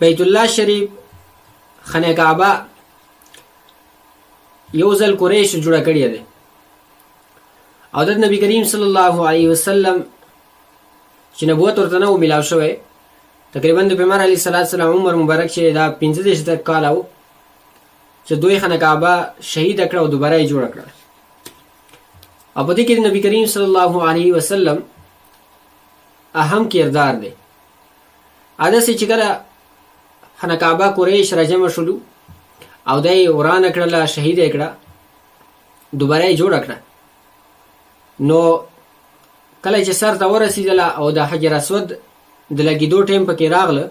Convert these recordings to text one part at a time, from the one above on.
بیت الله شریف خانه کعبه یو ځل قریش جوړه کړې ده او د نبی کریم صلی الله علیه وسلم چې نبوت ورته نه و ملاو شوی تقریبا د پیغمبر علیه السلام عمر مبارک چې دا 15 کال و چې دوی خانه کعبه شهید کړه او دوباره یې جوړه کړه او په دې کې نبی کریم صلی الله علیه وسلم اهم کردار دی. اده چې کله خانه کعبه قریش راجمع شولو او دای ورانه کړله شهید یې کړه دوباره یې جوړه کړه نو کله چې سر ته ورسېدله او د حجر اسود د لګېدو ټیم پکې راغله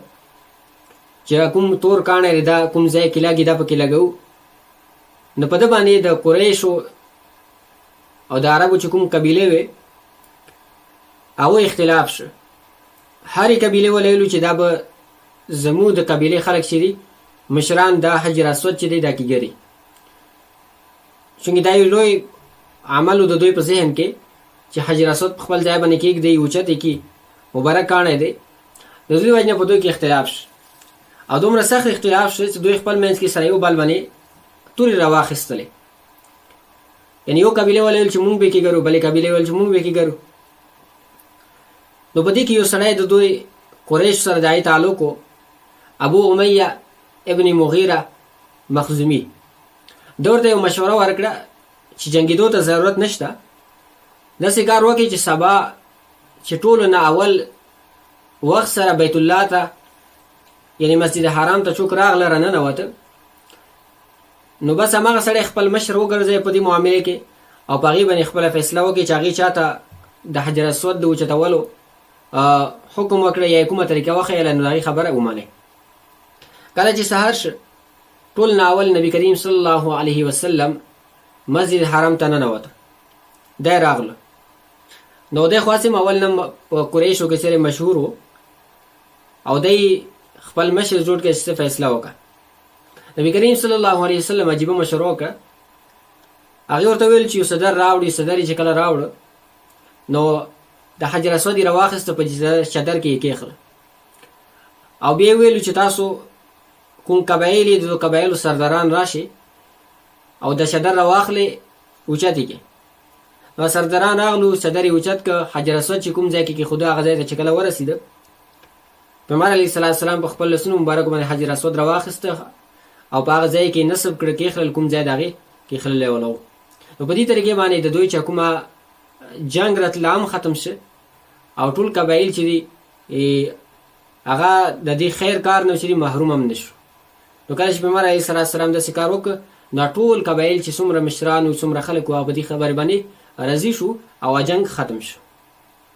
چې کوم تور کاڼی دی دا کوم ځای کې لګي دا پکې لګو نو په ده باندې د قریشو او د عربو چې کوم قبیلې وې هغو اختلاف شو. هرې قبیلې ولیلو چې دا به زموږ د قبیلې خلک چې دي مشران دا حجر اسود چې دی دا کې ګري چونکې دا یو لوی عمل د دوی په ذهن کې چې حجر اسود په خپل ځای باندې کېږدي اوچت یې کړي مبارک کاڼی دی د دوی وجې نه په دوی کې اختلاف شو او دومره سخت اختلاف شو چې دوی خپل منځ کې سره یو بل باندې تورې راواخیستلې یعنې یو قبیلې ولیل چې مونږ به کې ګرو بلې قبیلې ویل چې مونږ به کې ګرو نو په دې کې یو سړی د دوی قریش سره دای تعلق و ابو امیه ابن مغیره مخزومی ده ورته یو مشوره ورکړه چې جنګېدو ته ضرورت نشته داسې کار وکړي چې سبا چې ټولو نه اول وخت سره بیت الله ته یعنی مسجد حرام ته څوک راغله راننوته نو بس هماغه سړی خپل مشر وګرځوي په دې معاملې کې او په هغې باندې خپله فیصله وکړي چې هغې چاته د حجر اسود د اوچتولو حکم وکړه یا کومه طریقه وښیله نو د هغې خبره ومنئ. کله چې سهار شو ټول نه اول نبی کریم صلی الله علیه وسلم مسجد حرام ته ننوته دی راغله نو دی خو هسې اول نه په قریشو کې سره مشهور و او دی خپل مشر جوړ کړي چې څه فیصله وکړه. نبی کریم صلی الله علیه وسلم عجیبه مشوره وکړه هغې ورته ویل چې یو صدر راوړي صدر یې چې کله راوړه نو د حجر اسود یې راواخیسته په چدر کې یې کېښله او بیا یې ویلو چې تاسو کوم قبایل یې د قبایلو سرداران راشي او د چدر راواخلې اوچت یې کړي نو سرداران راغلو چدر یې اوچت که حجر اسود چې کوم ځای کې کېښودو هغه ځای ته چې کله ورسېده پیغمبر علیه السلام په خپل لاسونو مبارکو باندې حجر اسود راواخیسته او په هغه ځای کې نصب کړه کېښلل کوم ځای د هغې کېښللی ونه و نو په دې طریقې باندې د دوی چې کومه جنګ راتله هم ختم شه او ټول قبایل چې دي هغه د دې خیر کار نه چې دي محروم هم نه شو. نو کله چې پیغمبر علیه السلام داسې کار وکړه نو ټول قبایل چې څومره مشران او څومره خلک وو هغه په دې خبرې باندې راضي شو او جنګ ختم شو.